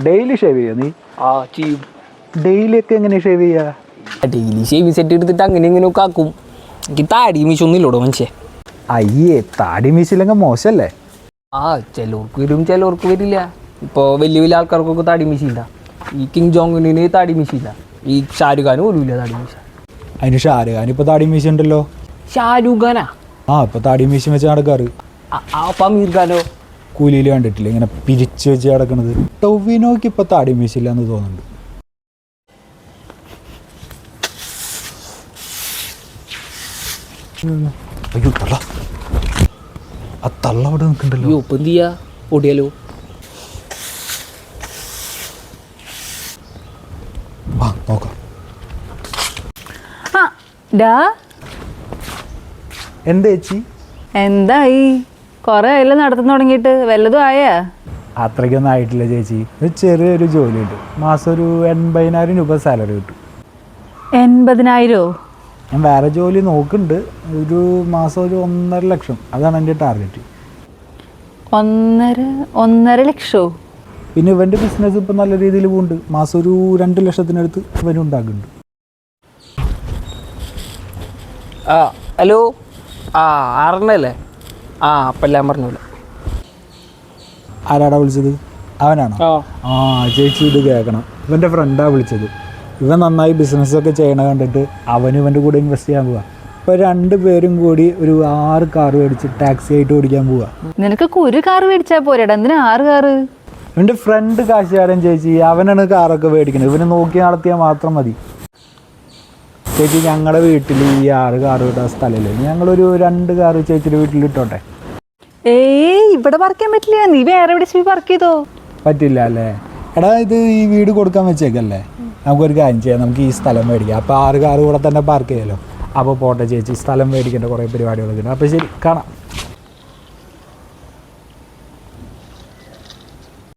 Daily shave ചെയ്യോ നീ? ആ ചെയ്യും. ഡെയിലി ഒക്കെ എങ്ങനെയാ ഷേവ് ചെയ്യാ? ഡെയിലി ഷേവിങ് സെറ്റ് എടുത്തിട്ട് അങ്ങനെ ഇങ്ങനെയൊക്കെ ആക്കും. എനിക്ക് താടി മീശൊന്നും ഇല്ലോടോ മനുഷ്യ. അയ്യേ, താടി മീശില്ലെങ്കിൽ മോശമല്ലേ? ആ ചിലവർക്ക് വരും ചിലവർക്ക് വരില്ല. ഇപ്പോൾ വലിയ വലിയ ആൾക്കാർക്കൊക്കെ താടി മീശയില്ല. ഈ കിങ് ജോങ്ങിന് താടി മീശയില്ല. ഈ ഷാരൂഖ് ഖാനും പോലും ഇല്ല താടി മീശ. അതിന് ഷാരൂഖ് ഖാൻ ഇപ്പോൾ താടി മീശ ഉണ്ടല്ലോ. ഷാരൂഖ് ഖാനാ? ആ, ഇപ്പോൾ താടി മീശ വെച്ച് നടക്കാറ്. അപ്പം അമീർ ഖാനോ? കൂലിയിൽ കണ്ടിട്ടില്ല ഇങ്ങനെ പിരിച്ച് വെച്ച് കിടക്കണത്. ടൊവിനോക്ക് ഇപ്പോൾ താടി മീശയില്ല എന്ന് തോന്നുന്നുണ്ട്. അയ്യോ തള്ള, ആ തള്ള അവിടെ നിൽക്കണ്ടല്ലോ. ഇപ്പം എന്ത് ചെയ്യാ? ഓടിയാലോ? ആ നോക്കാം. എന്താ ചേച്ചി? എന്തായി? കൊറേ ആയില്ല നടത്താൻ തുടങ്ങിയിട്ട്, വല്ലതും ആയാ? അത്രയ്ക്കൊന്നും ആയിട്ടില്ല ചേച്ചി. ഒരു ചെറിയൊരു ജോലിയുണ്ട്. മാസം ഒരു 80,000 രൂപ സാലറി കിട്ടും. 80,000? ഞാൻ വേറെ ജോലി നോക്കുന്നുണ്ട്. ഒരു മാസം ഒരു 1.5 ലക്ഷം, അതാണ് എൻ്റെ ടാർഗറ്റ്. 1.5 ലക്ഷോ? പിന്നെ ഇവൻ്റെ ബിസിനസ് ഇപ്പം നല്ല രീതിയിൽ പോകുന്നുണ്ട്. മാസം ഒരു 2 ലക്ഷത്തിനടുത്ത് ഇവനും ഉണ്ടാക്കുന്നുണ്ട്. ആ ഹലോ, ആ ആറെണ്ണല്ലേ? ആ അപ്പം എല്ലാം പറഞ്ഞോളൂ. ആരാടാ വിളിച്ചത്? അവനാണോ? ആ ചേച്ചി ഇത് കേൾക്കണം. ഇവൻ്റെ ഫ്രണ്ടാണ് വിളിച്ചത്. ഇവൻ നന്നായി ബിസിനസ്സൊക്കെ ചെയ്യണ കണ്ടിട്ട് അവനും ഇവൻ്റെ കൂടെ ഇൻവെസ്റ്റ് ചെയ്യാൻ പോവാ. ഇപ്പോൾ 2 പേരും കൂടി ഒരു 6 കാർ മേടിച്ച് ടാക്സി ആയിട്ട് ഓടിക്കാൻ പോവാ. നിനക്കൊക്കെ ഒരു കാർ മേടിച്ചാൽ പോരാടാ, എന്തിനാ 6 കാറ്? എൻ്റെ ഫ്രണ്ട് കാശുകാരൻ ചേച്ചി, അവനാണ് കാറൊക്കെ മേടിക്കുന്നത്. ഇവനെ നോക്കി നടത്തിയാൽ മാത്രം മതി ചേച്ചി. ഞങ്ങളുടെ വീട്ടിൽ ഈ 6 കാർ കിട്ടാൻ സ്ഥലമില്ല. ഞങ്ങളൊരു 2 കാർ ചേച്ചിയുടെ വീട്ടിൽ ഇട്ടോട്ടെ? ഏയ്, ഇവിടെ പറിക്കാൻ പറ്റില്ല. നീ വേറെ എവിടെ പോയി പർക്ക് ചെയ്തോ? പറ്റില്ല അല്ലേ? എടാ, ഇത് ഈ വീട് കൊടുക്കാൻ വെച്ചേക്കല്ലേ? നമുക്കൊരു കാര്യം ചെയ്യാം, നമുക്ക് ഈ സ്ഥലം മേടിക്കാം. അപ്പോൾ 6 കാർ കൂടെ തന്നെ പാർക്ക് ചെയ്യാമല്ലോ. അപ്പോൾ പോട്ടെ ചേച്ചി, സ്ഥലം മേടിക്കേണ്ട കുറേ പരിപാടികളൊക്കെ ഉണ്ട്. അപ്പോൾ ശരി, കാണാം.